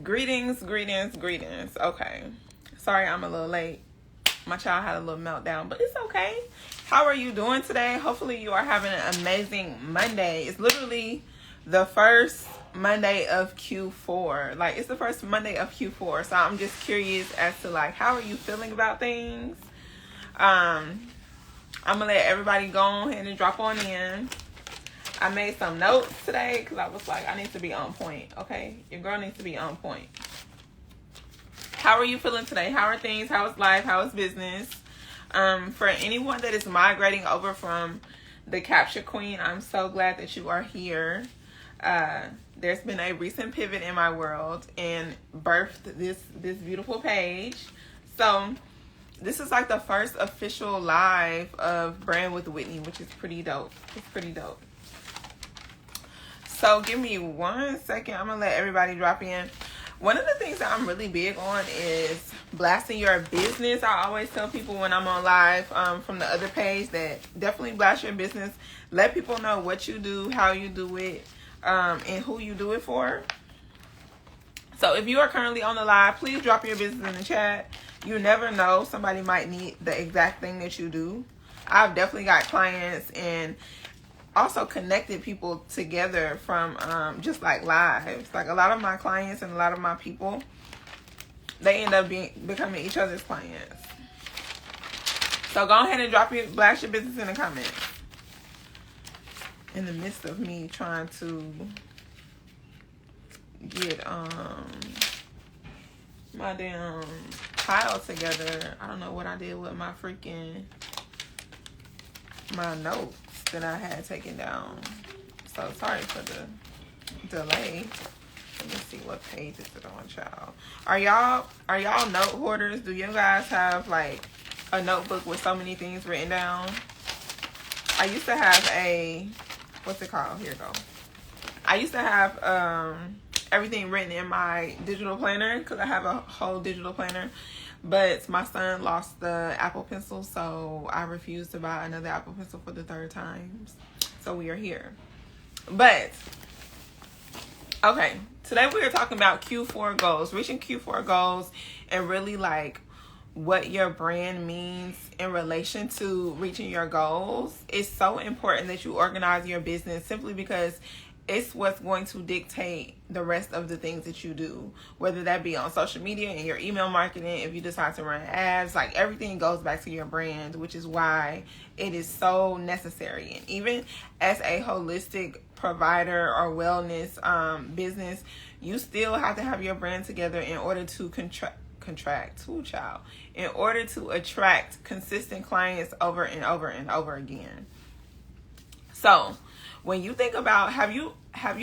Greetings. Okay. Sorry I'm a little late. My child had a little meltdown, but it's okay. How are you doing today? Hopefully you are having an amazing Monday. It's literally the first Monday of Q4. Like, it's the first Monday of Q4. So I'm just curious as to, like, how are you feeling about things? I'm going to let everybody go ahead and drop on in. I made some notes today because I was like, I need to be on point, okay? Your girl needs to be on point. How are you feeling today? How are things? How is life? How is business? For anyone that is migrating over from the Capture Queen, I'm so glad that you are here. There's been a recent pivot in my world and birthed this beautiful page. So this is like the first official live of Brand with Whitney, which is pretty dope. It's pretty dope. So give me 1 second. I'm going to let everybody drop in. One of the things that I'm really big on is blasting your business. I always tell people when I'm on live from the other page that definitely blast your business. Let people know what you do, how you do it, and who you do it for. So if you are currently on the live, please drop your business in the chat. You never know. Somebody might need the exact thing that you do. I've definitely got clients and also connected people together from just like lives. Like a lot of my clients and a lot of my people, they end up becoming each other's clients. So go ahead and blast your business in the comments. In the midst of me trying to get my damn pile together, I don't know what I did with my notes that I had taken down. So sorry for the delay. Let me see what page is it on, child. Are y'all note hoarders? Do you guys have like a notebook with so many things written down? I used to have what's it called? Here you go. I used to have everything written in my digital planner because I have a whole digital planner. But my son lost the Apple Pencil, so I refused to buy another Apple Pencil for the third time. So we are here. But, okay, today we are talking about Q4 goals, reaching Q4 goals, and really like what your brand means in relation to reaching your goals. It's so important that you organize your business simply because it's what's going to dictate the rest of the things that you do, whether that be on social media and your email marketing, if you decide to run ads, like everything goes back to your brand, which is why it is so necessary. And even as a holistic provider or wellness business, you still have to have your brand together in order to in order to attract consistent clients over and over and over again. So when you think about, have you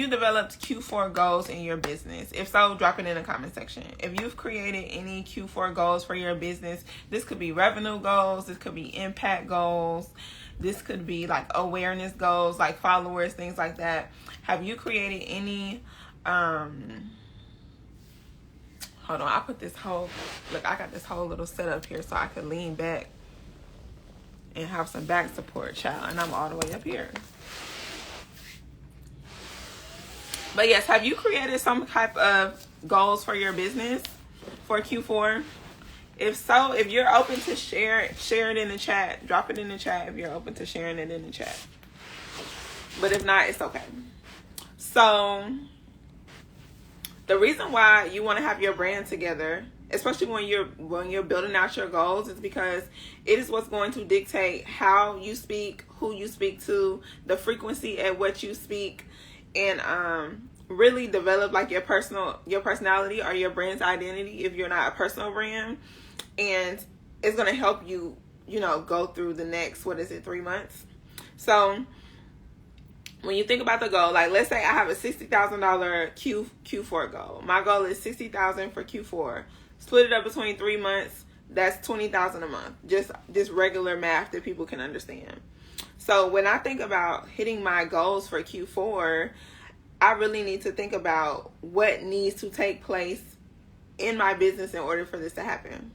developed Q4 goals in your business? If so, drop it in the comment section. If you've created any Q4 goals for your business, this could be revenue goals, this could be impact goals, this could be like awareness goals, like followers, things like that. Have you created any, hold on, I got this whole little setup here so I could lean back and have some back support, child, and I'm all the way up here. But yes, have you created some type of goals for your business for Q4? If so, if you're open to share it in the chat. Drop it in the chat if you're open to sharing it in the chat. But if not, it's okay. So the reason why you want to have your brand together, especially when you're building out your goals, is because it is what's going to dictate how you speak, who you speak to, the frequency at which you speak, and really develop like your personality or your brand's identity if you're not a personal brand. And it's going to help you, go through the next, 3 months. So when you think about the goal, like let's say I have a $60,000 Q4 goal. My goal is $60,000 for Q4. Split it up between 3 months. That's $20,000 a month. Just regular math that people can understand. So when I think about hitting my goals for Q4, I really need to think about what needs to take place in my business in order for this to happen.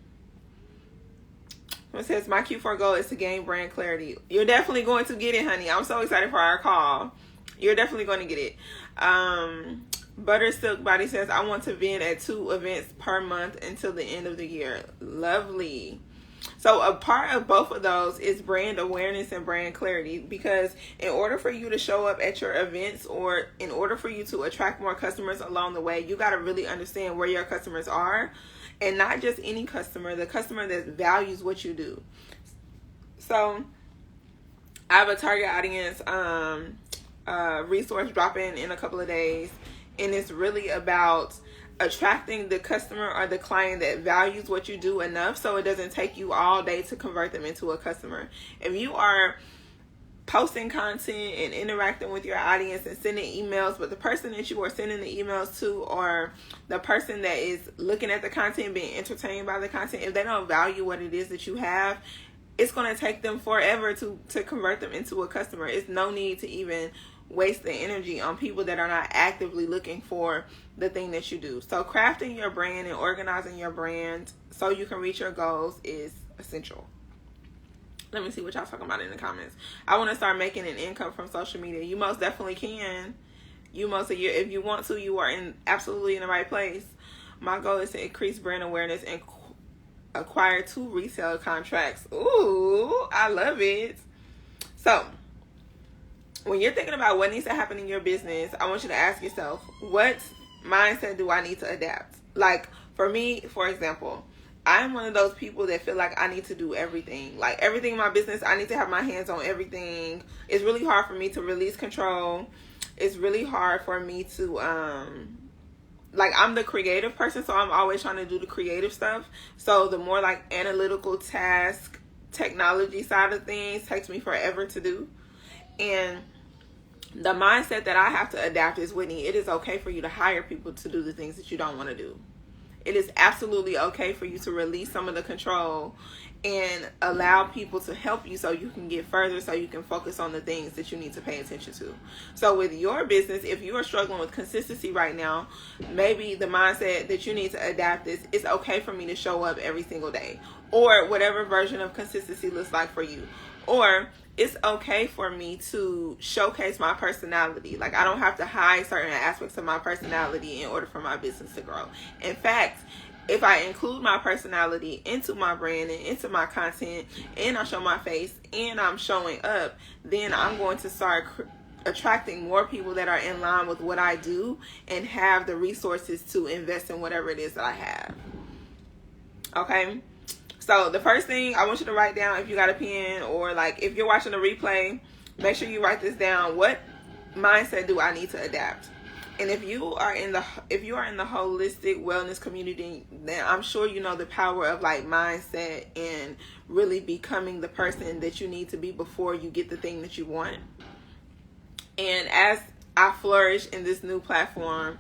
It says my Q4 goal is to gain brand clarity. You're definitely going to get it, honey. I'm so excited for our call. You're definitely going to get it. Butter Silk Body says, I want to vend at 2 events per month until the end of the year. Lovely. So a part of both of those is brand awareness and brand clarity, because in order for you to show up at your events, or in order for you to attract more customers along the way, you got to really understand where your customers are, and not just any customer, the customer that values what you do. So I have a target audience resource dropping in a couple of days, and it's really about attracting the customer or the client that values what you do enough so it doesn't take you all day to convert them into a customer. If you are posting content and interacting with your audience and sending emails, but the person that you are sending the emails to, or the person that is looking at the content, being entertained by the content, if they don't value what it is that you have, it's going to take them forever to convert them into a customer. It's no need to even waste the energy on people that are not actively looking for the thing that you do. So crafting your brand and organizing your brand so you can reach your goals is essential. Let me see what y'all talking about in the comments. I want to start making an income from social media. You most definitely can. If you want to, you are absolutely in the right place. My goal is to increase brand awareness and acquire 2 resale contracts. Ooh, I love it. So when you're thinking about what needs to happen in your business, I want you to ask yourself, what mindset do I need to adapt? Like for me, for example, I'm one of those people that feel like I need to do everything. Like everything in my business, I need to have my hands on everything. It's really hard for me to release control. It's really hard for me to, like I'm the creative person, so I'm always trying to do the creative stuff. So the more like analytical task, technology side of things takes me forever to do. And the mindset that I have to adapt is, Whitney, it is okay for you to hire people to do the things that you don't want to do. It is absolutely okay for you to release some of the control and allow people to help you so you can get further, so you can focus on the things that you need to pay attention to. So with your business, if you are struggling with consistency right now, maybe the mindset that you need to adapt is, it's okay for me to show up every single day, or whatever version of consistency looks like for you. Or it's okay for me to showcase my personality. Like I don't have to hide certain aspects of my personality in order for my business to grow. In fact, if I include my personality into my brand and into my content, and I show my face and I'm showing up, then I'm going to start attracting more people that are in line with what I do and have the resources to invest in whatever it is that I have. Okay? So the first thing I want you to write down, if you got a pen, or like if you're watching the replay, make sure you write this down. What mindset do I need to adapt? And if you are in the holistic wellness community, then I'm sure you know the power of like mindset and really becoming the person that you need to be before you get the thing that you want. And as I flourish in this new platform,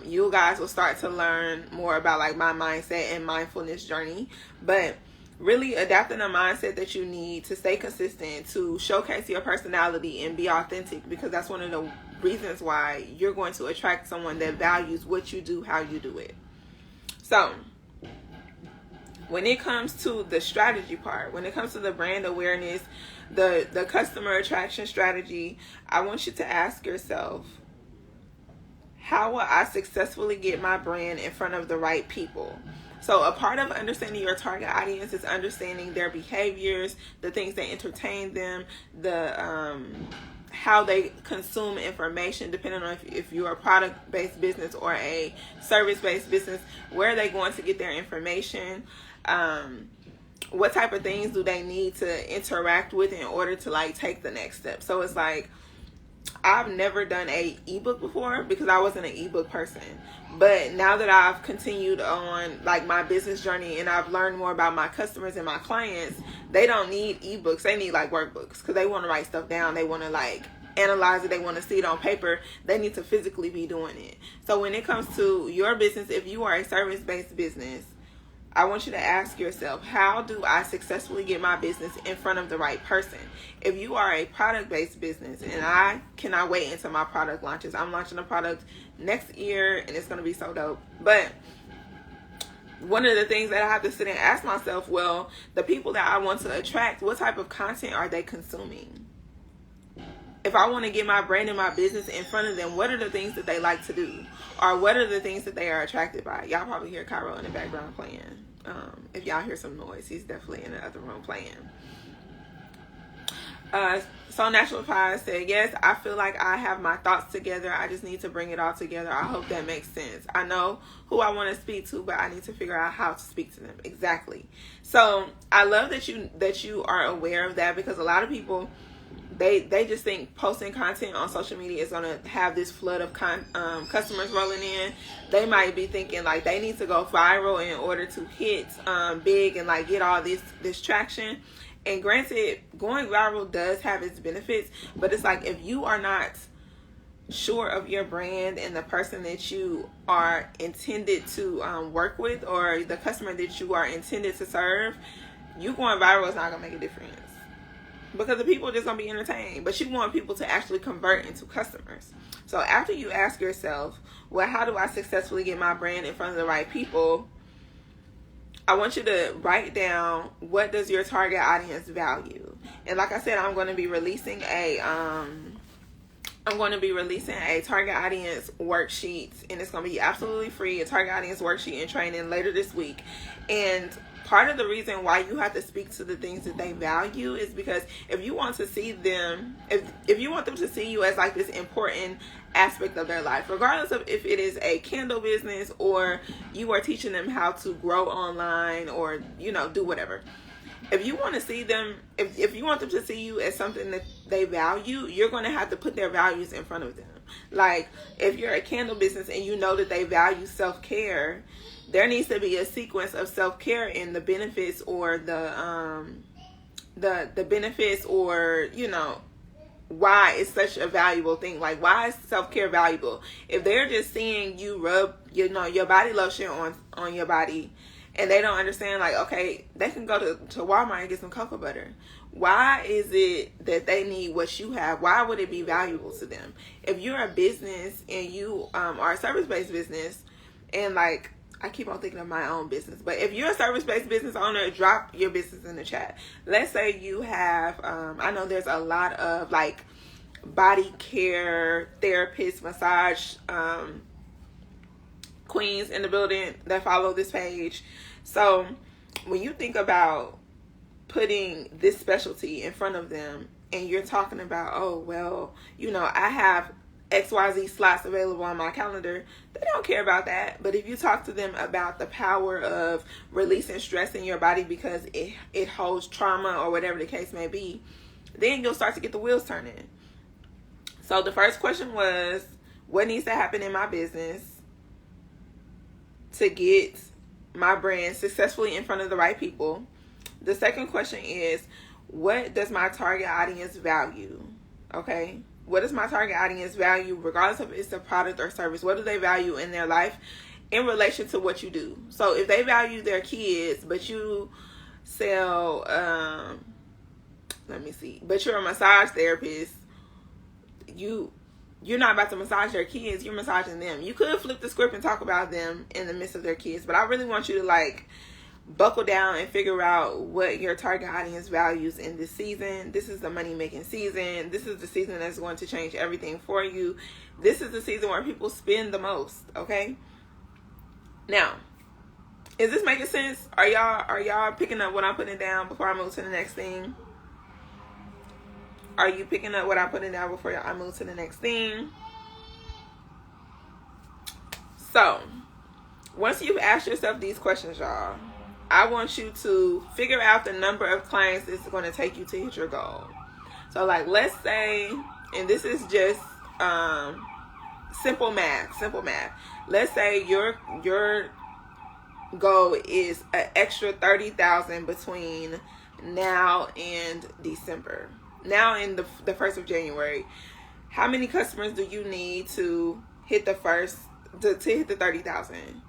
you guys will start to learn more about like my mindset and mindfulness journey. But really adapting a mindset that you need to stay consistent, to showcase your personality and be authentic, because that's one of the reasons why you're going to attract someone that values what you do, how you do it. So when it comes to the strategy part, when it comes to the brand awareness, the customer attraction strategy, I want you to ask yourself, how will I successfully get my brand in front of the right people? So a part of understanding your target audience is understanding their behaviors, the things that entertain them, the how they consume information, depending on if you're a product-based business or a service-based business. Where are they going to get their information? What type of things do they need to interact with in order to like take the next step? So it's like, I've never done a ebook before because I wasn't an ebook person. But now that I've continued on like my business journey and I've learned more about my customers and my clients, they don't need ebooks. They need like workbooks because they want to write stuff down. They want to like analyze it. They want to see it on paper. They need to physically be doing it. So when it comes to your business, if you are a service-based business, I want you to ask yourself, how do I successfully get my business in front of the right person? If you are a product-based business, and I cannot wait until my product launches. I'm launching a product next year, and it's going to be so dope. But one of the things that I have to sit and ask myself, well, the people that I want to attract, what type of content are they consuming? if I want to get my brand and my business in front of them, what are the things that they like to do? Or what are the things that they are attracted by? Y'all probably hear Cairo in the background playing. If y'all hear some noise, he's definitely in the other room playing. So Natural Pie said, yes, I feel like I have my thoughts together. I just need to bring it all together. I hope that makes sense. I know who I want to speak to, but I need to figure out how to speak to them. Exactly. So I love that you are aware of that, because a lot of people, they just think posting content on social media is going to have this flood of customers rolling in. They might be thinking like they need to go viral in order to hit big and like get all this traction. And granted, going viral does have its benefits, but it's like if you are not sure of your brand and the person that you are intended to work with, or the customer that you are intended to serve, you going viral is not going to make a difference, because the people are just going to be entertained. But you want people to actually convert into customers. So after you ask yourself, well, how do I successfully get my brand in front of the right people? I want you to write down, what does your target audience value? And like I said, I'm going to be releasing a target audience worksheet, and it's going to be absolutely free, a target audience worksheet and training later this week. And part of the reason why you have to speak to the things that they value is because if you want to see them, if you want them to see you as like this important aspect of their life, regardless of if it is a candle business or you are teaching them how to grow online or, do whatever. If you want to see them, if you want them to see you as something that they value, you're going to have to put their values in front of them. Like if you're a candle business and you know that they value self-care, there needs to be a sequence of self-care in the benefits, or the benefits, or why it's such a valuable thing. Like, why is self-care valuable? If they're just seeing you rub your body lotion on your body, and they don't understand, like, okay, they can go to Walmart and get some cocoa butter. Why is it that they need what you have? Why would it be valuable to them? If you're a business and you are a service-based business, and like, I keep on thinking of my own business, but if you're a service-based business owner, drop your business in the chat. Let's say you have, I know there's a lot of like body care therapists, massage queens in the building that follow this page. So when you think about putting this specialty in front of them, and you're talking about, oh, well, I have XYZ slots available on my calendar, they don't care about that. But if you talk to them about the power of releasing stress in your body because it holds trauma or whatever the case may be, then you'll start to get the wheels turning. So the first question was, what needs to happen in my business to get my brand successfully in front of the right people? The second question is, what does my target audience value? Okay. What does my target audience value, regardless of if it's a product or service? What do they value in their life in relation to what you do? So if they value their kids, but you sell, but you're a massage therapist, you're not about to massage their kids, you're massaging them. You could flip the script and talk about them in the midst of their kids, but I really want you to like buckle down and figure out what your target audience values in this season. This is the money making season. This is the season that's going to change everything for you. This is the season where people spend the most. Okay. Now, is this making sense? Are y'all picking up what I'm putting down before I move to the next thing? Are you picking up what I'm putting down before I move to the next thing? So, once you've asked yourself these questions, y'all, I want you to figure out the number of clients it's going to take you to hit your goal. So, like, let's say, and this is just simple math. Let's say your goal is an extra 30,000 between now and December. Now in the 1st of January, how many customers do you need to hit the hit the 30,000?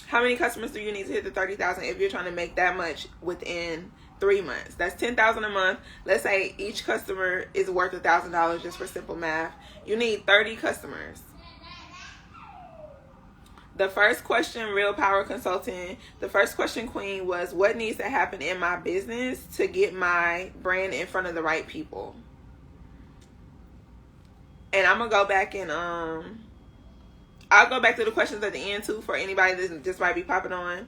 How many customers do you need to hit the 30,000 if you're trying to make that much within 3 months? That's 10,000 a month. Let's say each customer is worth $1,000 just for simple math. You need 30 customers. The first question, Real Power Consulting, the first question, Queen, was what needs to happen in my business to get my brand in front of the right people? And I'm gonna go back and I'll go back to the questions at the end too for anybody that just might be popping on.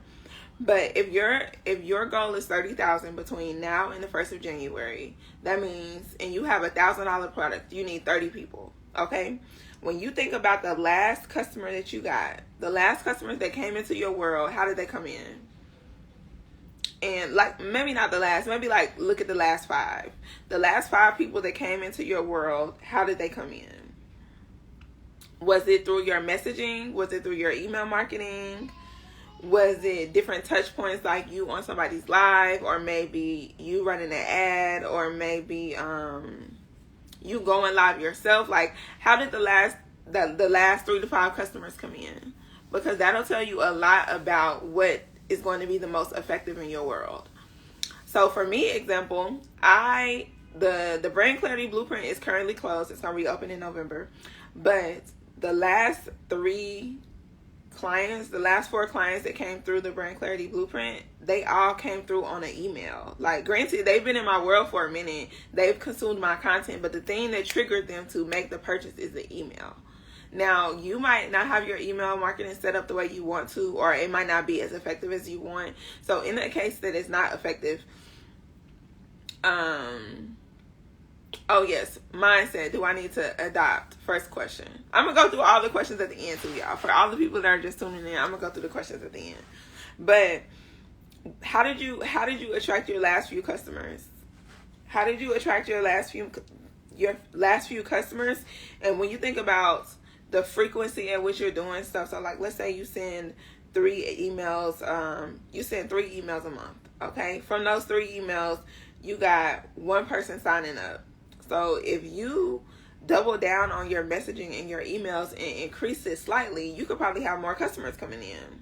But if your goal is 30,000 between now and the 1st of January, that means, and you have $1,000 product, you need 30 people. Okay. When you think about the last customer that you got, the last customers that came into your world, how did they come in? And like, maybe not the last, maybe like look at the last 5. The last 5 people that came into your world, how did they come in? Was it through your messaging? Was it through your email marketing? Was it different touch points like you on somebody's live, or maybe you running an ad, or maybe you going live yourself? Like, how did the last 3 to 5 customers come in? Because that'll tell you a lot about what is going to be the most effective in your world. So for me, example, the Brand Clarity Blueprint is currently closed. It's going to reopen in November. But the last 3 clients, the last 4 clients that came through the Brand Clarity Blueprint, they all came through on an email. Like, granted, they've been in my world for a minute. They've consumed my content, but the thing that triggered them to make the purchase is the email. Now, you might not have your email marketing set up the way you want to, or it might not be as effective as you want. So in the case that it's not effective, oh yes, mindset. Do I need to adopt? First question. I'm gonna go through all the questions at the end too, y'all. For all the people that are just tuning in, I'm gonna go through the questions at the end. But how did you attract your last few customers? How did you attract your last few customers? And when you think about the frequency at which you're doing stuff, so like let's say you send 3 emails, you send 3 emails a month. Okay, from those 3 emails, you got 1 person signing up. So if you double down on your messaging and your emails and increase it slightly, you could probably have more customers coming in.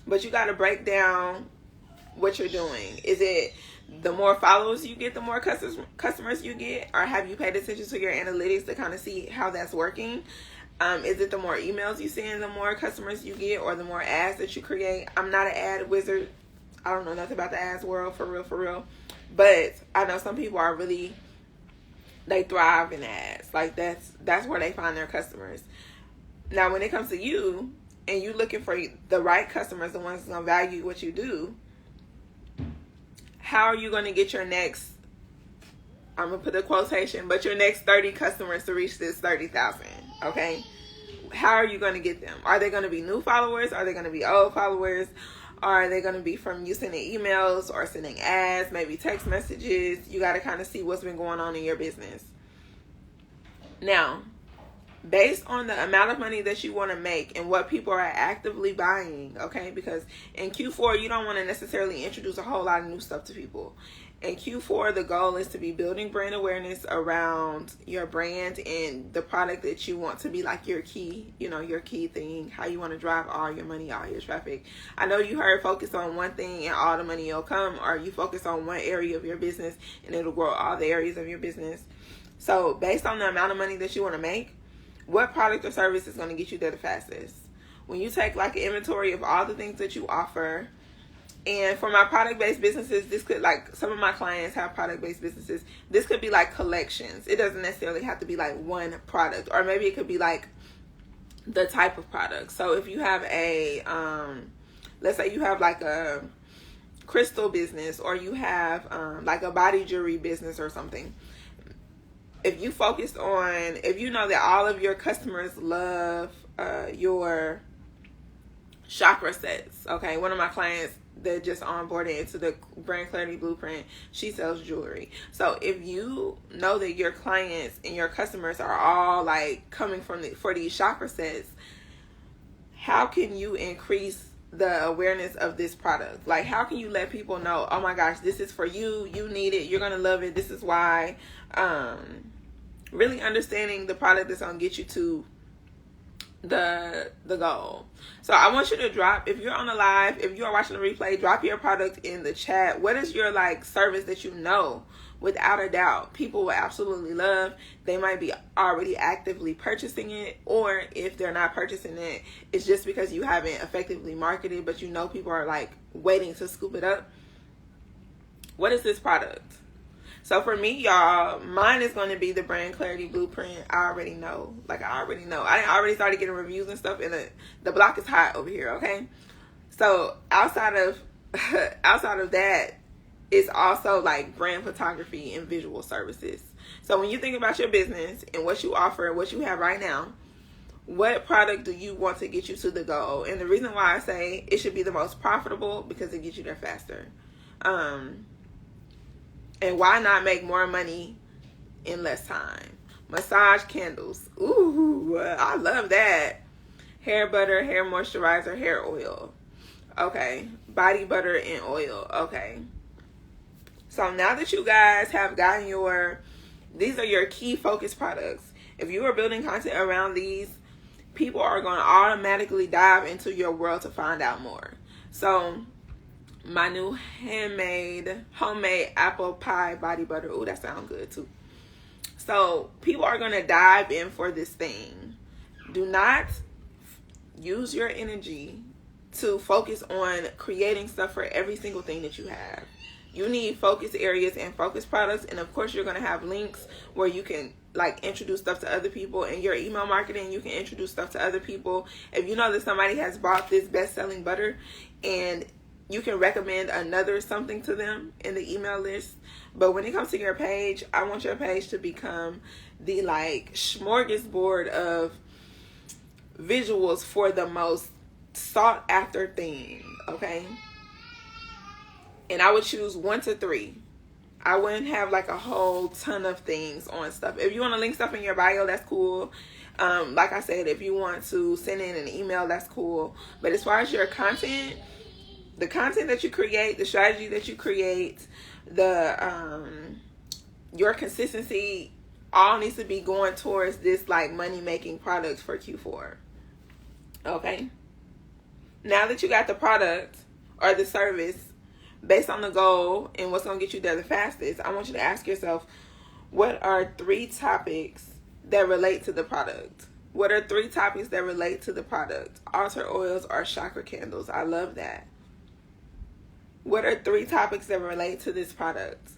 But you got to break down what you're doing. Is it the more followers you get, the more customers you get? Or have you paid attention to your analytics to kind of see how that's working? Is it the more emails you send, the more customers you get, or the more ads that you create? I'm not an ad wizard. I don't know nothing about the ads world, for real. But I know some people are really, they thrive in ads. Like that's where they find their customers. Now, when it comes to you and you looking for the right customers, the ones that's going to value what you do, how are you going to get your next, I'm going to put a quotation, but your next 30 customers to reach this 30,000, okay? How are you going to get them? Are they going to be new followers? Are they going to be old followers? Are they going to be from you sending emails or sending ads, maybe text messages? You got to kind of see what's been going on in your business. Now, based on the amount of money that you want to make and what people are actively buying, okay? Because in Q4, you don't want to necessarily introduce a whole lot of new stuff to people. In Q4, the goal is to be building brand awareness around your brand and the product that you want to be like your key, your key thing, how you want to drive all your money, all your traffic. I know you heard focus on one thing and all the money will come, or you focus on one area of your business and it'll grow all the areas of your business. So based on the amount of money that you want to make, what product or service is going to get you there the fastest? When you take like an inventory of all the things that you offer, and for my product-based businesses, this could, like, some of my clients have product-based businesses. This could be like collections. It doesn't necessarily have to be like one product, or maybe it could be like the type of product. So if you have a, let's say you have like a crystal business, or you have like a body jewelry business or something. If you focused on, if you know that all of your customers love your chakra sets, okay? One of my clients that just onboarded into the Brand Clarity Blueprint, she sells jewelry. So if you know that your clients and your customers are all like coming for these chakra sets, how can you increase the awareness of this product? Like, how can you let people know, oh my gosh, this is for you, you need it, you're gonna love it, this is why. Really understanding the product that's gonna get you to the goal. So I want you to drop, if you're on the live, if you are watching the replay, drop your product in the chat. What is your like service that you know without a doubt people will absolutely love? They might be already actively purchasing it, or if they're not purchasing it, it's just because you haven't effectively marketed, but you know people are like waiting to scoop it up. What is this product? So for me, y'all, mine is going to be the brand clarity blueprint. I already know. Like, I already started getting reviews and stuff, and the block is hot over here, okay? So outside of that, it's also like brand photography and visual services. So when you think about your business and what you offer, what you have right now, what product do you want to get you to the goal? And the reason why I say it should be the most profitable, because it gets you there faster. And why not make more money in less time? Massage candles. Ooh, I love that. Hair butter, hair moisturizer, hair oil. Okay. Body butter and oil. Okay. So now that you guys have gotten these are your key focus products. If you are building content around these, people are going to automatically dive into your world to find out more. So my new homemade apple pie body butter. Ooh, that sounds good too. So people are going to dive in for this thing. Do not use your energy to focus on creating stuff for every single thing that you have. You need focus areas and focus products. And of course, you're going to have links where you can like introduce stuff to other people. In your email marketing, you can introduce stuff to other people. If you know that somebody has bought this best-selling butter, and you can recommend another something to them in the email list. But when it comes to your page, I want your page to become the like smorgasbord of visuals for the most sought after thing, okay? And I would choose 1 to 3. I wouldn't have like a whole ton of things on stuff. If you want to link stuff in your bio, that's cool. Like I said, if you want to send in an email, that's cool. But as far as your content, the content that you create, the strategy that you create, your consistency, all needs to be going towards this like money making product for Q4. Okay. Now that you got the product or the service based on the goal and what's going to get you there the fastest, I want you to ask yourself, what are 3 topics that relate to the product? What are 3 topics that relate to the product? Altar oils or chakra candles. I love that. What are 3 topics that relate to this product?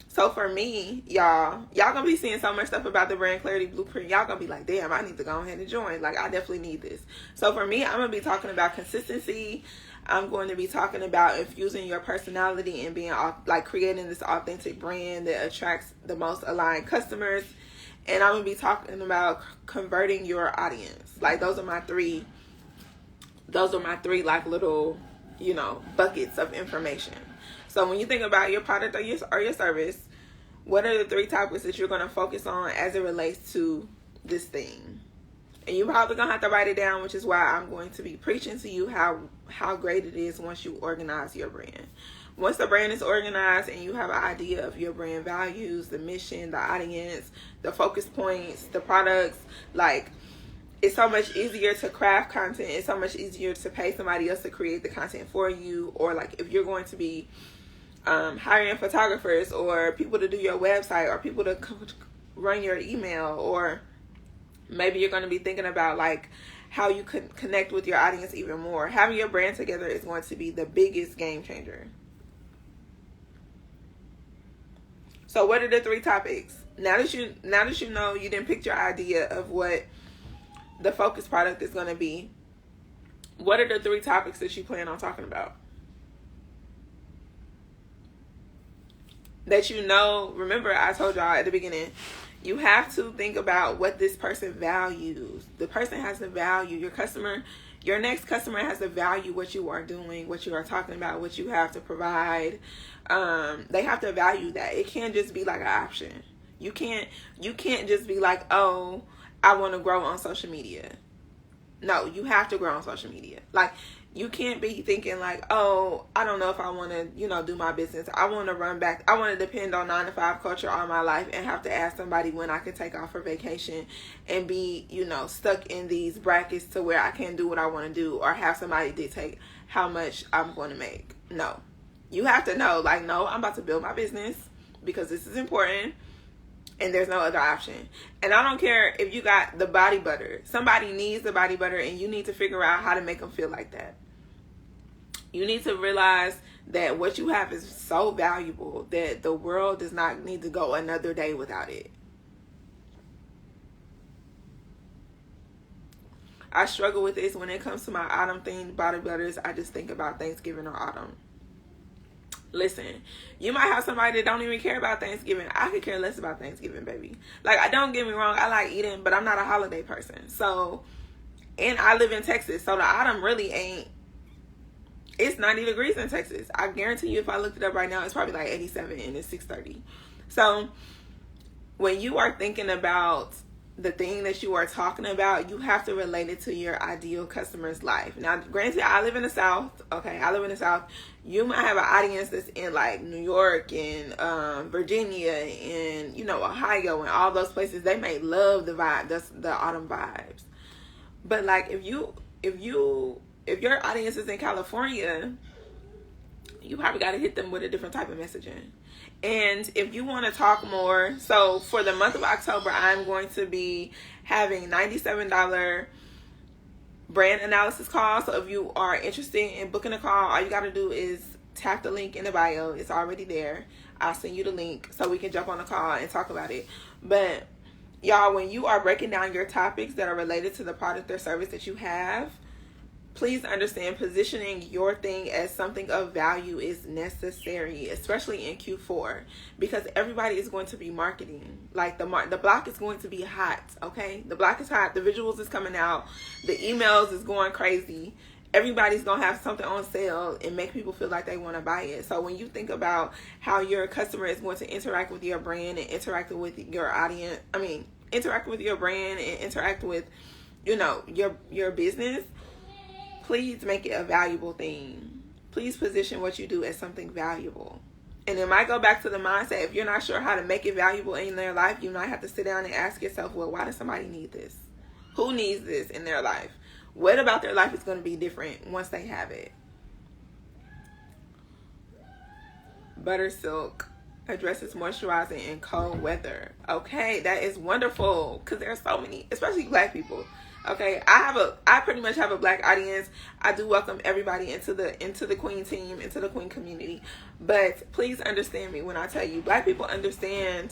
So for me, y'all gonna be seeing so much stuff about the brand clarity blueprint. Y'all gonna be like, damn, I need to go ahead and join. Like, I definitely need this. So for me, I'm gonna be talking about consistency. I'm going to be talking about infusing your personality and being like creating this authentic brand that attracts the most aligned customers. And I'm gonna be talking about converting your audience. Like, those are my three like little, buckets of information. So when you think about your product or your service, what are the 3 topics that you're going to focus on as it relates to this thing? And you're probably going to have to write it down, which is why I'm going to be preaching to you how great it is once you organize your brand. Once the brand is organized and you have an idea of your brand values, the mission, the audience, the focus points, the products, like, it's so much easier to craft content. It's so much easier to pay somebody else to create the content for you. Or like if you're going to be hiring photographers or people to do your website or people to run your email, or maybe you're going to be thinking about like how you could connect with your audience even more. Having your brand together is going to be the biggest game changer. So what are the 3 topics? Now that you know you didn't pick your idea of what the focus product is going to be, what are the 3 topics that you plan on talking about? That remember I told y'all at the beginning, you have to think about what this person values. The person has to value your customer. Your next customer has to value what you are doing, what you are talking about, what you have to provide. They have to value that. It can't just be like an option. You can't just be like, oh, I want to grow on social media. No, you have to grow on social media. Like, you can't be thinking like, oh, I don't know if I want to, do my business. I want to depend on 9-to-5 culture all my life and have to ask somebody when I can take off for vacation and be, stuck in these brackets to where I can't do what I want to do, or have somebody dictate how much I'm going to make. No, you have to know, like, no, I'm about to build my business because this is important. And there's no other option. And I don't care if you got the body butter. Somebody needs the body butter, and you need to figure out how to make them feel like that. You need to realize that what you have is so valuable that the world does not need to go another day without it. I struggle with this when it comes to my autumn themed body butters. I just think about Thanksgiving or autumn. Listen, you might have somebody that don't even care about Thanksgiving. I could care less about Thanksgiving, baby. Like, I don't get me wrong, I like eating, but I'm not a holiday person. So, and I live in Texas, so the autumn really ain't. It's 90 degrees in Texas. I guarantee you, if I looked it up right now, it's probably like 87 and it's 6:30. So when you are thinking about the thing that you are talking about, you have to relate it to your ideal customer's life. Now, granted, I live in the South. Okay, I live in the South. You might have an audience that's in like New York and Virginia and, you know, Ohio and all those places. They may love the vibe, that's the autumn vibes. But like if your audience is in California, you probably got to hit them with a different type of messaging. And if you want to talk more, so for the month of October, I'm going to be having $97 brand analysis call. So if you are interested in booking a call, all you got to do is tap the link in the bio. It's already there. I'll send you the link so we can jump on a call and talk about it. But y'all, when you are breaking down your topics that are related to the product or service that you have, please understand positioning your thing as something of value is necessary, especially in Q4, because everybody is going to be marketing. Like the block is going to be hot, okay? The block is hot. The visuals is coming out. The emails is going crazy. Everybody's going to have something on sale and make people feel like they want to buy it. So when you think about how your customer is going to interact with your brand and interact with your audience, interact with your brand and interact with, you know, your business, please make it a valuable thing. Please position what you do as something valuable. And it might go back to the mindset. If you're not sure how to make it valuable in their life, you might have to sit down and ask yourself, well, why does somebody need this? Who needs this in their life? What about their life is going to be different once they have it? Butter Silk addresses moisturizing in cold weather. Okay, that is wonderful because there are so many, especially Black people. Okay, I pretty much have a Black audience. I do welcome everybody into the Queen team, into the Queen community. But please understand me when I tell you, Black people understand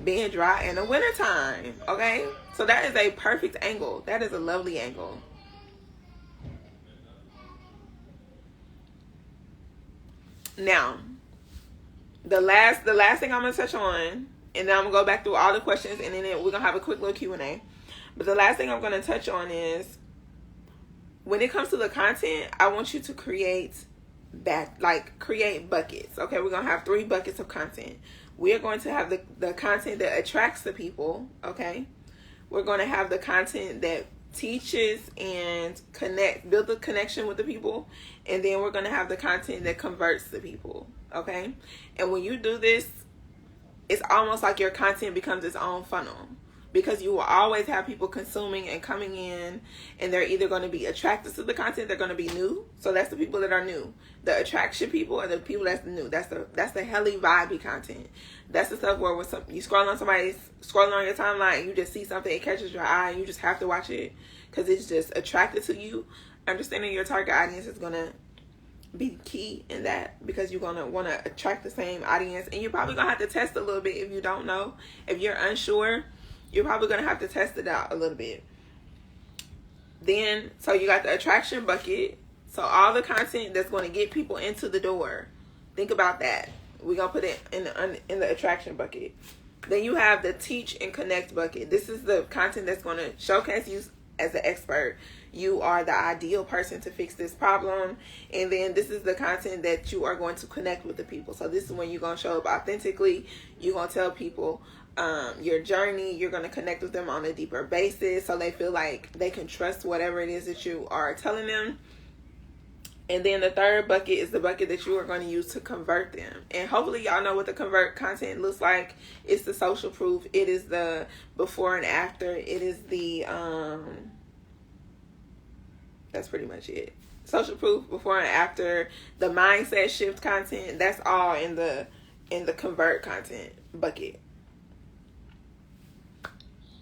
being dry in the wintertime. Okay, so that is a perfect angle. That is a lovely angle. Now, the last thing I'm gonna touch on, and then I'm gonna go back through all the questions, and then we're gonna have a quick little Q&A. But the last thing I'm going to touch on is when it comes to the content, I want you to create buckets. Okay, we're going to have 3 buckets of content. We are going to have the content that attracts the people. Okay, we're going to have the content that teaches and build the connection with the people, and then we're going to have the content that converts the people. Okay, and when you do this, it's almost like your content becomes its own funnel. Because you will always have people consuming and coming in, and they're either going to be attracted to the content, they're going to be new. So that's the people that are new. The attraction people are the people that's new. That's the helly vibey content. That's the stuff where you scroll on your timeline, and you just see something, it catches your eye, and you just have to watch it because it's just attracted to you. Understanding your target audience is going to be key in that, because you're going to want to attract the same audience, and you're probably going to have to test a little bit if you don't know. If you're unsure, you're probably going to have to test it out a little bit. Then, so you got the attraction bucket. So all the content that's going to get people into the door. Think about that. We're going to put it in the attraction bucket. Then you have the teach and connect bucket. This is the content that's going to showcase you as an expert. You are the ideal person to fix this problem. And then this is the content that you are going to connect with the people. So this is when you're going to show up authentically. You're going to tell people your journey. You're going to connect with them on a deeper basis, so they feel like they can trust whatever it is that you are telling them. And then the third bucket is the bucket that you are going to use to convert them. And hopefully y'all know what the convert content looks like. It's the social proof. It is the before and after. It is the that's pretty much it. Social proof, before and after, the mindset shift content. That's all in the convert content bucket.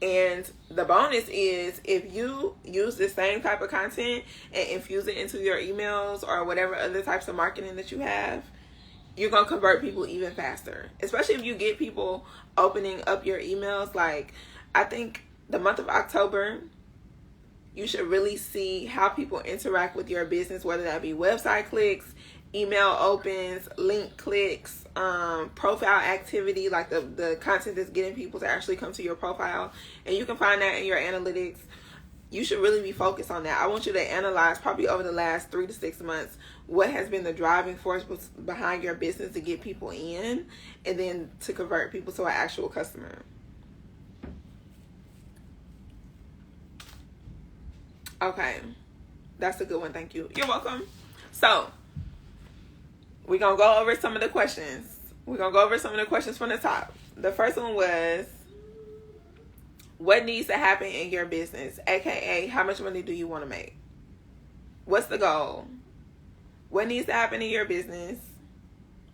And the bonus is if you use the same type of content and infuse it into your emails or whatever other types of marketing that you have, you're going to convert people even faster. Especially if you get people opening up your emails. Like, I think the month of October, you should really see how people interact with your business, whether that be website clicks, email opens, link clicks, profile activity, like the content that's getting people to actually come to your profile. And you can find that in your analytics. You should really be focused on that. I want you to analyze probably over the last 3 to 6 months what has been the driving force behind your business to get people in and then to convert people to an actual customer. Okay, that's a good one. Thank you. You're welcome. So we're going to go over some of the questions. We're going to go over some of the questions from the top. The first one was, what needs to happen in your business? AKA, how much money do you want to make? What's the goal? What needs to happen in your business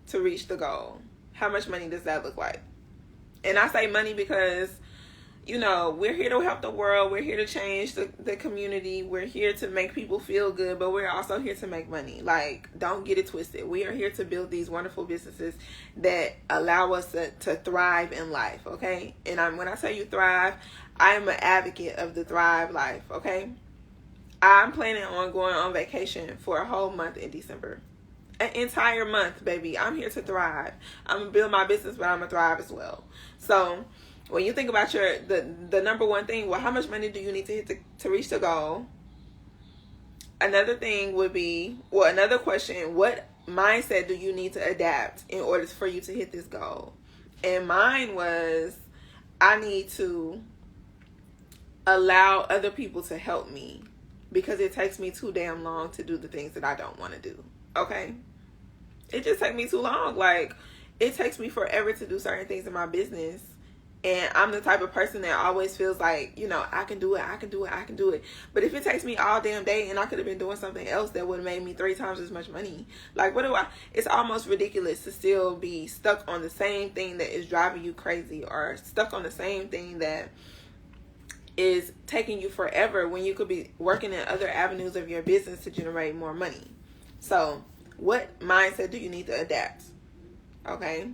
to reach the goal? How much money does that look like? And I say money because, you know, we're here to help the world. We're here to change the community. We're here to make people feel good, but we're also here to make money. Like, don't get it twisted. We are here to build these wonderful businesses that allow us to thrive in life, okay? And when I tell you thrive, I am an advocate of the thrive life, okay? I'm planning on going on vacation for a whole month in December. An entire month, baby. I'm here to thrive. I'm going to build my business, but I'm going to thrive as well. So when you think about the number one thing, well, how much money do you need to hit to reach the goal? Another thing would be, well, another question, what mindset do you need to adapt in order for you to hit this goal? And mine was, I need to allow other people to help me because it takes me too damn long to do the things that I don't want to do. Okay? It just takes me too long. Like, it takes me forever to do certain things in my business. And I'm the type of person that always feels like, you know, I can do it, I can do it, I can do it. But if it takes me all damn day and I could have been doing something else that would have made me 3 times as much money, like, it's almost ridiculous to still be stuck on the same thing that is driving you crazy or stuck on the same thing that is taking you forever when you could be working in other avenues of your business to generate more money. So what mindset do you need to adapt? Okay.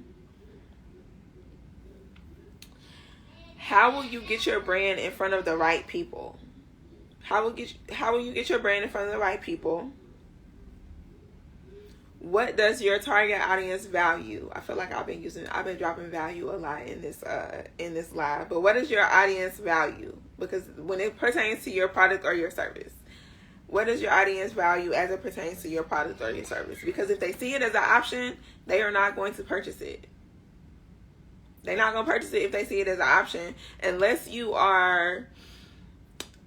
How will you get your brand in front of the right people? How will you get your brand in front of the right people? What does your target audience value? I feel like I've been dropping value a lot in this live. But what is your audience value? Because when it pertains to your product or your service, what is your audience value as it pertains to your product or your service? Because if they see it as an option, they are not going to purchase it. They're not going to purchase it if they see it as an option, unless you are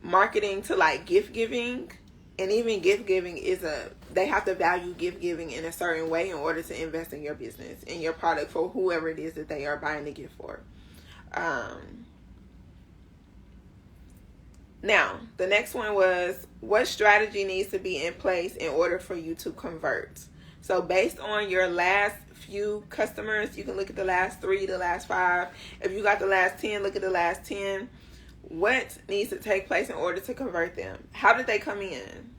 marketing to like gift giving. And even gift giving they have to value gift giving in a certain way in order to invest in your business, in your product for whoever it is that they are buying the gift for. Now, the next one was, what strategy needs to be in place in order for you to convert? So based on your last few customers, you can look at the last 3, the last 5. If you got the last 10, look at the last 10. What needs to take place in order to convert them? How did they come in?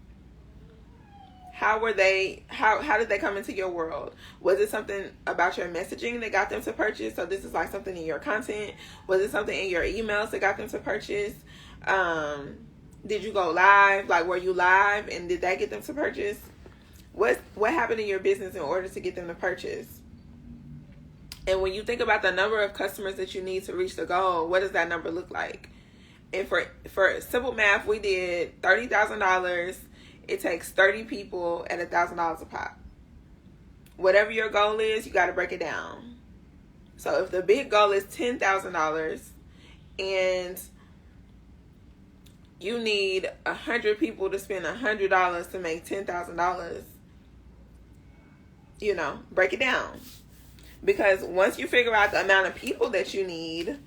How did they come into your world? Was it something about your messaging that got them to purchase? So this is like something in your content. Was it something in your emails that got them to purchase? Did you go live? Like, were you live and did that get them to purchase? What happened in your business in order to get them to purchase? And when you think about the number of customers that you need to reach the goal, what does that number look like? And for simple math, we did $30,000. It takes 30 people at $1,000 a pop. Whatever your goal is, you got to break it down. So if the big goal is $10,000 and you need 100 people to spend $100 to make $10,000, you know, break it down. Because once you figure out the amount of people that you need,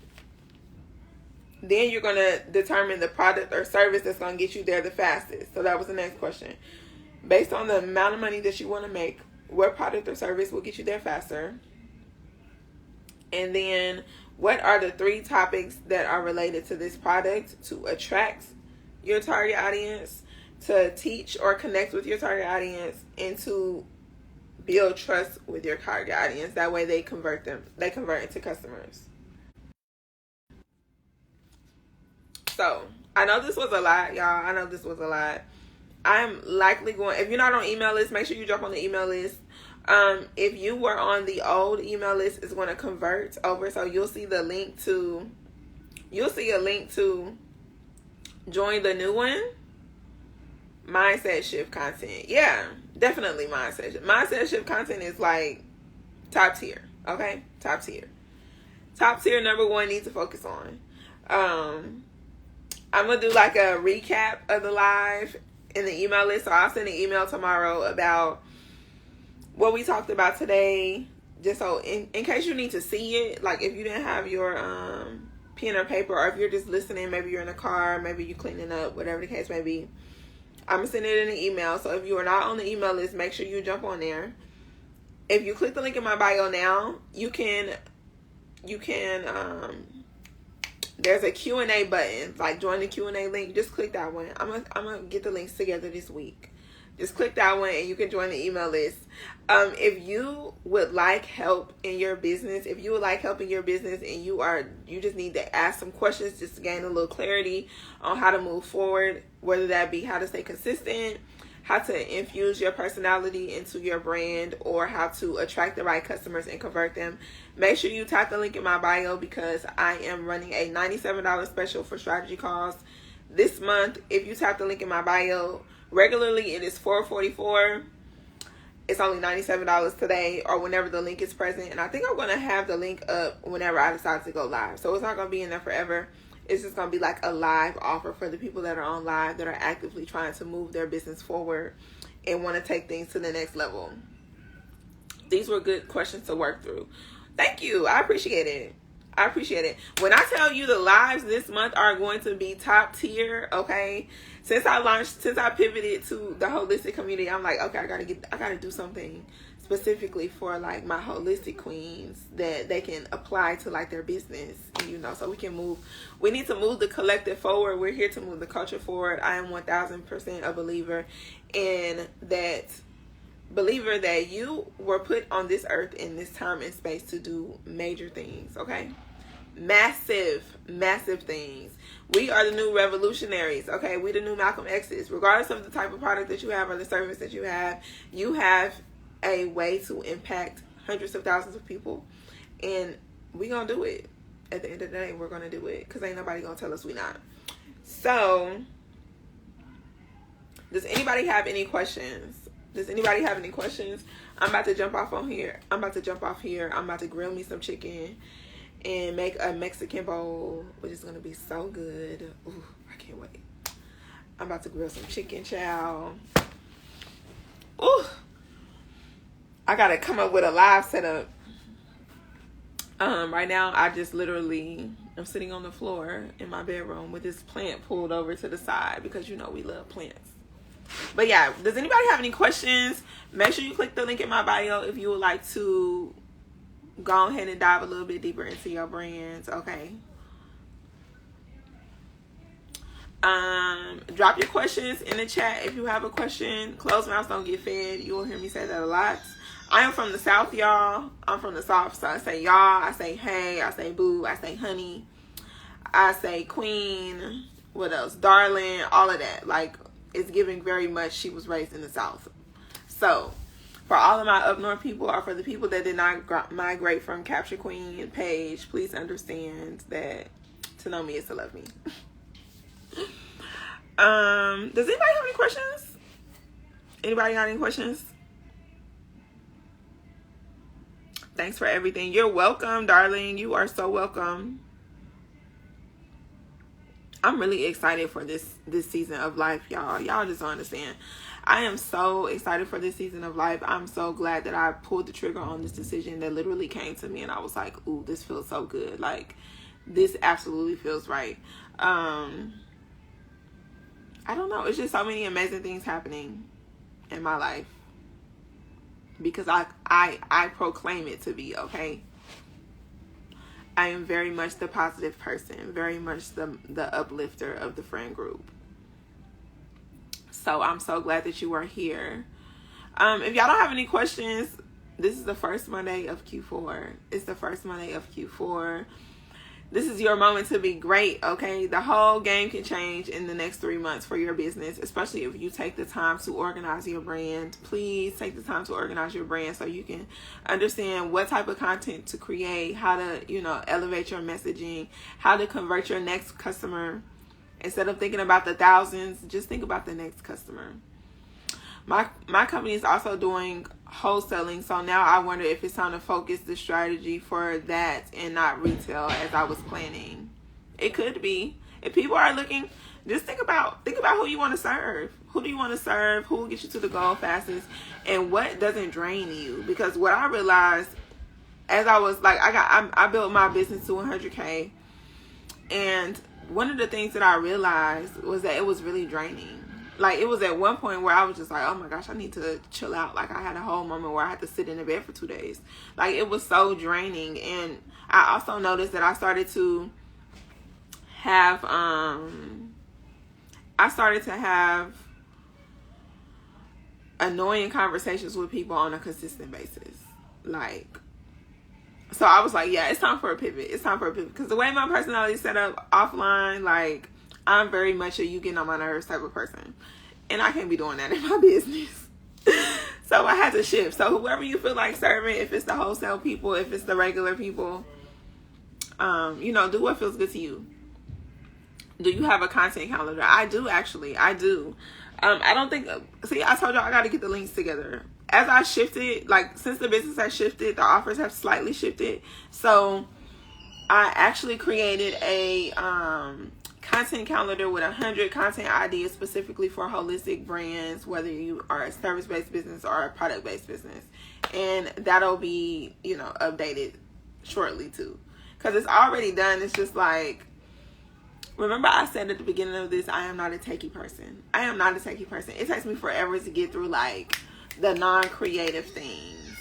then you're going to determine the product or service that's going to get you there the fastest. So that was the next question. Based on the amount of money that you want to make, what product or service will get you there faster? And then What are the 3 topics that are related to this product to attract your target audience, to teach or connect with your target audience, and to build trust with your target audience? That way they convert into customers. So I know this was a lot, y'all. I know this was a lot. I'm likely going, if you're not on email list, make sure you jump on the email list. If you were on the old email list, it's going to convert over. So you'll see a link to join the new one. Mindset shift content. Yeah, definitely mindset shift. Mindset shift content is like top tier. Okay, top tier. Top tier number 1 need to focus on. I'm going to do like a recap of the live in the email list. So I'll send an email tomorrow about what we talked about today. Just so in case you need to see it, like if you didn't have your pen or paper, or if you're just listening, maybe you're in a car, maybe you're cleaning up, whatever the case may be, I'm going to send it in an email. So if you are not on the email list, make sure you jump on there. If you click the link in my bio now, you can there's a Q&A button, like join the Q&A link. Just click that one. I'm gonna get the links together this week. Just click that one and you can join the email list. If you would like help in your business, and you just need to ask some questions just to gain a little clarity on how to move forward, whether that be how to stay consistent, how to infuse your personality into your brand, or how to attract the right customers and convert them, make sure you tap the link in my bio, because I am running a $97 special for strategy calls this month. If you tap the link in my bio, regularly it is $444. It's only $97 today, or whenever the link is present. And I think I'm going to have the link up whenever I decide to go live. So it's not going to be in there forever. It's just going to be like a live offer for the people that are on live, that are actively trying to move their business forward and want to take things to the next level. These were good questions to work through. Thank you. I appreciate it. When I tell you the lives this month are going to be top tier, okay? Since I pivoted to the holistic community, I'm like, okay, I gotta do something specifically for like my holistic queens that they can apply to like their business, so we need to move the collective forward. We're here to move the culture forward. I am 1000% a believer that you were put on this earth in this time and space to do major things, okay? Massive things. We are the new revolutionaries, okay? We the new Malcolm X's. Regardless of the type of product that you have or the service that you have a way to impact hundreds of thousands of people, and we gonna do it. At the end of the day, we're gonna do it, because ain't nobody gonna tell us we not. So, does anybody have any questions? I'm about to jump off here. I'm about to grill me some chicken and make a Mexican bowl, which is gonna be so good. Ooh, I can't wait. I'm about to grill some chicken, chow. Ooh, I gotta come up with a live setup. Right now, I'm sitting on the floor in my bedroom with this plant pulled over to the side, because we love plants. But yeah, does anybody have any questions? Make sure you click the link in my bio if you would like to go ahead and dive a little bit deeper into your brands, okay? Drop your questions in the chat if you have a question. Closed mouths don't get fed. You will hear me say that a lot. I am from the South, y'all. I'm from the South, so I say y'all, I say hey, I say boo, I say honey, I say queen, what else? Darling, all of that. Like, it's giving very much she was raised in the South. So, for all of my up north people, or for the people that did not migrate from Capture Queen page, please understand that to know me is to love me. Does anybody have any questions? Anybody got any questions? Thanks for everything. You're welcome, darling. You are so welcome. I'm really excited for this season of life, y'all. Y'all just don't understand. I am so excited for this season of life. I'm so glad that I pulled the trigger on this decision that literally came to me, and I was like, ooh, this feels so good. Like, this absolutely feels right. I don't know. It's just so many amazing things happening in my life, because I proclaim it to be, okay? I am very much the positive person, very much the uplifter of the friend group. So I'm so glad that you are here. If y'all don't have any questions, this is the first Monday of Q4. It's the first Monday of Q4. This is your moment to be great, okay? The whole game can change in the next 3 months for your business, especially if you take the time to organize your brand. Please take the time to organize your brand so you can understand what type of content to create, how to, elevate your messaging, how to convert your next customer. Instead of thinking about the thousands, just think about the next customer. My company is also doing wholesaling, so now I wonder if it's time to focus the strategy for that and not retail as I was planning. It could be. If people are looking, just think about who you want to serve. Who do you want to serve? Who will get you to the goal fastest? And what doesn't drain you? Because what I realized as I was like, I built my business to 100K, and one of the things that I realized was that it was really draining. Like, it was at one point where I was just like, oh my gosh, I need to chill out. Like, I had a whole moment where I had to sit in the bed for 2 days. Like, it was so draining. And I also noticed that I started to have annoying conversations with people on a consistent basis. Like, so I was like, yeah, it's time for a pivot. It's time for a pivot. Because the way my personality is set up offline, like, I'm very much a you getting on my nerves type of person. And I can't be doing that in my business. So I had to shift. So whoever you feel like serving, if it's the wholesale people, if it's the regular people, do what feels good to you. Do you have a content calendar? I do, actually. I do. I don't think, I told y'all I got to get the links together. As I shifted, like, since the business has shifted, the offers have slightly shifted. So I actually created a content calendar with 100 content ideas specifically for holistic brands, whether you are a service-based business or a product-based business. And that'll be, updated shortly too. Because it's already done. It's just like, remember I said at the beginning of this, I am not a techie person. I am not a techie person. It takes me forever to get through, like, the non-creative things.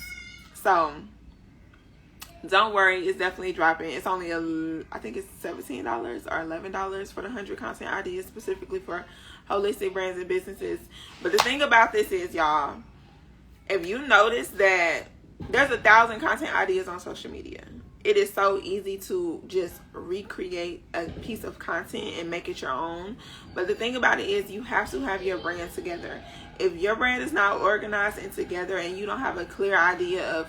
So don't worry, it's definitely dropping. It's only I think it's $17 or $11 for the 100 content ideas specifically for holistic brands and businesses. But the thing about this is, y'all, if you notice that there's 1,000 content ideas on social media, it is so easy to just recreate a piece of content and make it your own. But the thing about it is, you have to have your brand together. If your brand is not organized and together and you don't have a clear idea of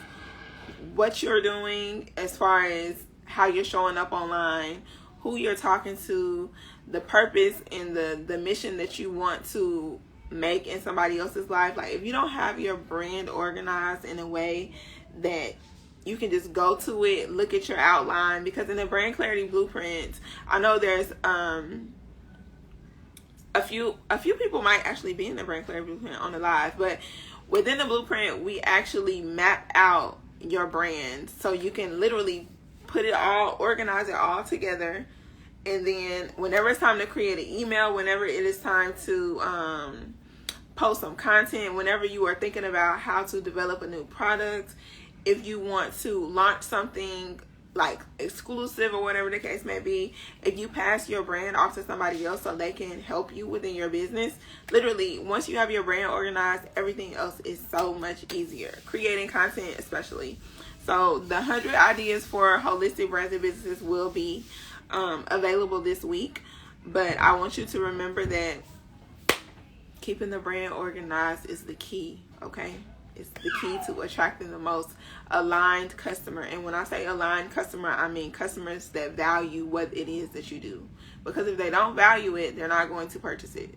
what you're doing as far as how you're showing up online, who you're talking to, the purpose and the mission that you want to make in somebody else's life. Like, if you don't have your brand organized in a way that you can just go to it, look at your outline, because in the brand clarity blueprint, I know there's a few people might actually be in the brand clarity blueprint on the live, but within the blueprint, we actually map out your brand so you can literally put it all, organize it all together, and then whenever it's time to create an email, whenever it is time to post some content, whenever you are thinking about how to develop a new product, if you want to launch something like exclusive or whatever the case may be, if you pass your brand off to somebody else so they can help you within your business, literally once you have your brand organized, everything else is so much easier, creating content especially. So the 100 ideas for holistic brands and businesses will be available this week, but I want you to remember that keeping the brand organized is the key. Okay, it's the key to attracting the most aligned customer. And when I say aligned customer, I mean customers that value what it is that you do. Because if they don't value it, they're not going to purchase it.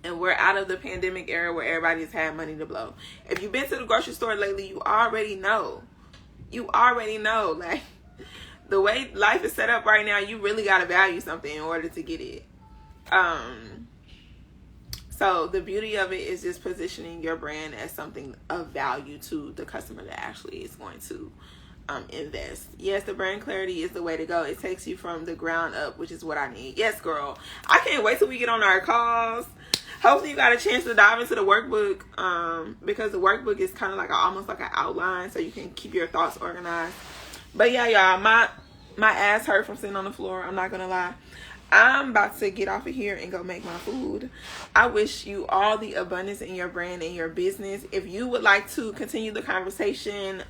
And we're out of the pandemic era where everybody's had money to blow. If you've been to the grocery store lately, you already know. Like, the way life is set up right now, you really got to value something in order to get it. So the beauty of it is just positioning your brand as something of value to the customer that actually is going to invest. Yes, the brand clarity is the way to go. It takes you from the ground up, which is what I need. Yes, girl. I can't wait till we get on our calls. Hopefully you got a chance to dive into the workbook, because the workbook is kind of like almost like an outline, so you can keep your thoughts organized. But yeah, y'all, my ass hurt from sitting on the floor. I'm not gonna lie. I'm about to get off of here and go make my food. I wish you all the abundance in your brand and your business. If you would like to continue the conversation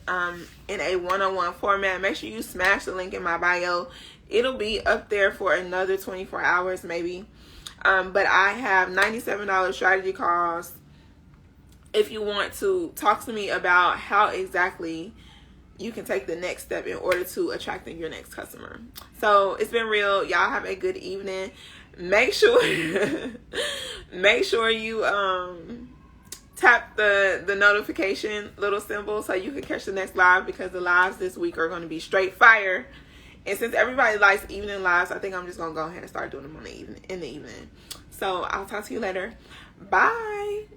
in a one-on-one format, make sure you smash the link in my bio. It'll be up there for another 24 hours maybe. But I have $97 strategy calls if you want to talk to me about how exactly you can take the next step in order to attracting your next customer. So it's been real. Y'all have a good evening. Make sure you tap the notification little symbol so you can catch the next live, because the lives this week are going to be straight fire. And since everybody likes evening lives, I think I'm just going to go ahead and start doing them in the evening. So I'll talk to you later. Bye.